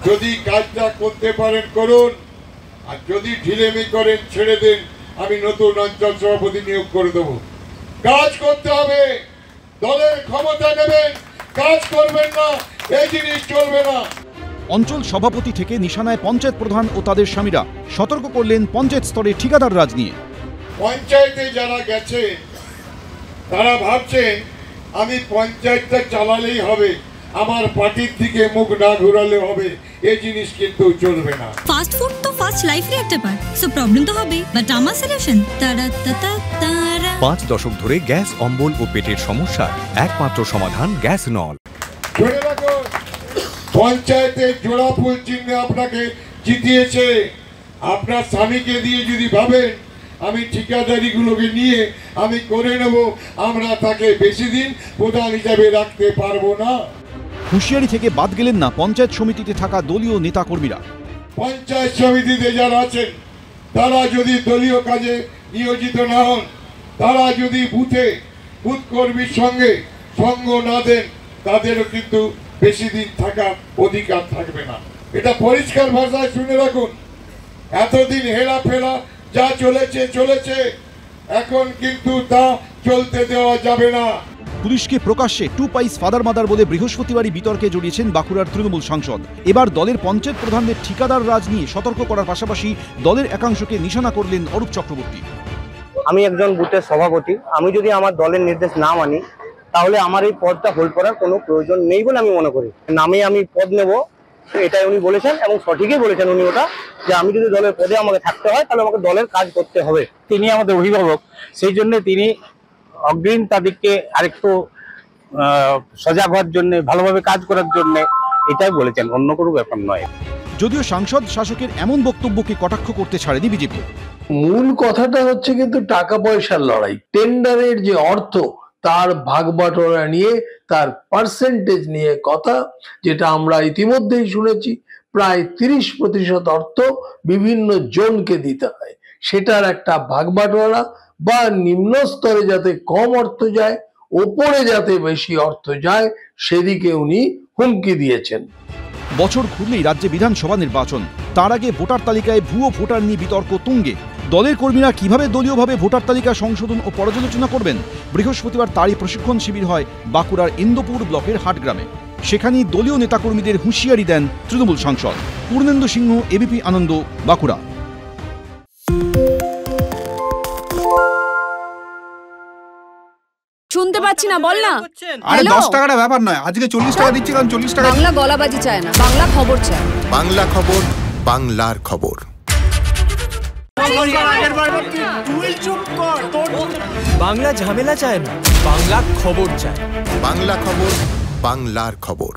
যদি কাজটা করতে পারেন করুন, আর যদি ঢিলেমি করেন ছেড়ে দিন, আমি নতুন অঞ্চল সভাপতি নিয়োগ করে দেবো। কাজ করতে হবে, দলের ক্ষমতা নেবেন, কাজ করবেন না, এই জিনিস চলবে না। অঞ্চল সভাপতি থেকে নিশানায় পঞ্চায়েত প্রধান ও তাদের স্বামীরা, সতর্ক করলেন পঞ্চায়েত স্তরে ঠিকাদার রাজ নিয়ে। পঞ্চায়েতে যারা গেছে তারা ভাবছেন আমি পঞ্চায়েতটা চালালেই হবে, আমার পার্টির থেকে মুখ না ঘুরালে হবে, এই জিনিস কিন্তু চলবে না। ফাস্ট ফুড তো ফাস্ট লাইফের একটা পার্ট, সো প্রবলেম তো হবে, বাট আমার সলিউশন তারা। 5 দশক ধরে গ্যাস অম্বল ও পেটের সমস্যার একমাত্র সমাধান গ্যাস নল। ধরে রাখুন, পঞ্চায়েতে জোড়া ফুল চিহ্নে আপনাকে জিতিয়েছে। আপনার স্বামীকে দিয়ে যদি ভাবেন আমি ঠিকাদারিগুলোকে নিয়ে আমি করে নেব, আমরা তাকে বেশি দিন প্রধান হিসাবে রাখতে পারবো না। হুঁশিয়ারি থেকে বাদ গেলেন না পঞ্চায়েত সমিতিতে থাকা দলীয় নেতাকর্মীরা। পঞ্চায়েত সমিতিতে যারা আছেন তারা যদি দলীয় কাজে নিয়োজিত না হন, তারা যদি বুথ কর্মীর সঙ্গে সঙ্গ না দেন, তাদেরও কিন্তু বেশি দিন থাকার অধিকার থাকবে না। এটা পরিষ্কার ভাষায় শুনে রাখুন। এতদিন হেরাফেরা যা চলেছে, এখন কিন্তু তা চলতে দেওয়া যাবে না। পুলিশকে প্রকাশ্যে টু পাইস ফাদার মাদার বলে বৃহস্পতিবারই বিতর্কে জড়িয়েছেন বাঁকুড়ার তৃণমূল সাংসদ। এবার দলের পঞ্চায়েত প্রধানদের ঠিকাদার রাজ নিয়ে সতর্ক করার পাশাপাশি দলের একাংশকে নিশানা করলেন অরূপ চক্রবর্তী। আমি একজন বুথের সভাপতি, আমি যদি আমার দলের নির্দেশ না মানি তাহলে আমার এই পদটা হোল্ড করার কোনো প্রয়োজন নেই বলে আমি মনে করি। নামে আমি পদ নেব, এটাই উনি বলেছেন এবং সঠিকই বলেছেন উনি ওটা, যে আমি যদি দলের পদে আমাকে থাকতে হয় তাহলে আমাকে দলের কাজ করতে হবে। তিনি আমাদের অভিভাবক, সেই জন্য তিনি অগ্রিম তাদেরকে আরেকটু সজাগ হওয়ার জন্য, ভালোভাবে কাজ করার জন্য এটাই বলেছেন, অন্য কোনো ব্যাপার নয়। যদিও সাংসদ শাসকের এমন বক্তব্যকে কটাক্ষ করতে ছাড়েনি বিজেপি। মূল কথাটা হচ্ছে কিন্তু টাকা পয়সার লড়াই। টেন্ডারের যে অর্থ তার ভাগ বাটোয়ারা নিয়ে, তার পার্সেন্টেজ নিয়ে কথা, যেটা আমরা ইতিমধ্যেই শুনেছি। প্রায় 30% অর্থ বিভিন্ন জোনকে দিতে হয়, সেটার একটা ভাগ বাটোয়ারা, বা নিম্ন স্তরে যাতে কম অর্থ যায়, ওপরে যাতে বেশি অর্থ যায়, সেদিকে উনি হুমকি দিয়েছেন। বছর ঘুরলেই রাজ্যে বিধানসভা নির্বাচন, তার আগে ভোটার তালিকায় ভুয়ো ভোটার নিয়ে বিতর্ক তুঙ্গে। দলের কর্মীরা কিভাবে দলীয়ভাবে ভোটার তালিকা সংশোধন ও পর্যালোচনা করবেন, বৃহস্পতিবার তারই প্রশিক্ষণ শিবির হয় বাঁকুড়ার ইন্দোপুর ব্লকের হাটগ্রামে। সেখানেই দলীয় নেতাকর্মীদের হুঁশিয়ারি দেন তৃণমূল সাংসদ পূর্ণেন্দু সিংহ, এবিপি আনন্দ, বাঁকুড়া। শুনতে পাচ্ছি না, বল না। আরে 10 টাকাটা ব্যাপার নয়, আজকে 40 টাকা দিচ্ছি, কারণ 40 টাকা। বাংলা গলাবাজি চায় না, বাংলা খবর চায়। বাংলা খবর, বাংলার খবর। বাংলা ঝামেলা চায় না, বাংলা খবর চায়। বাংলা খবর, বাংলার খবর।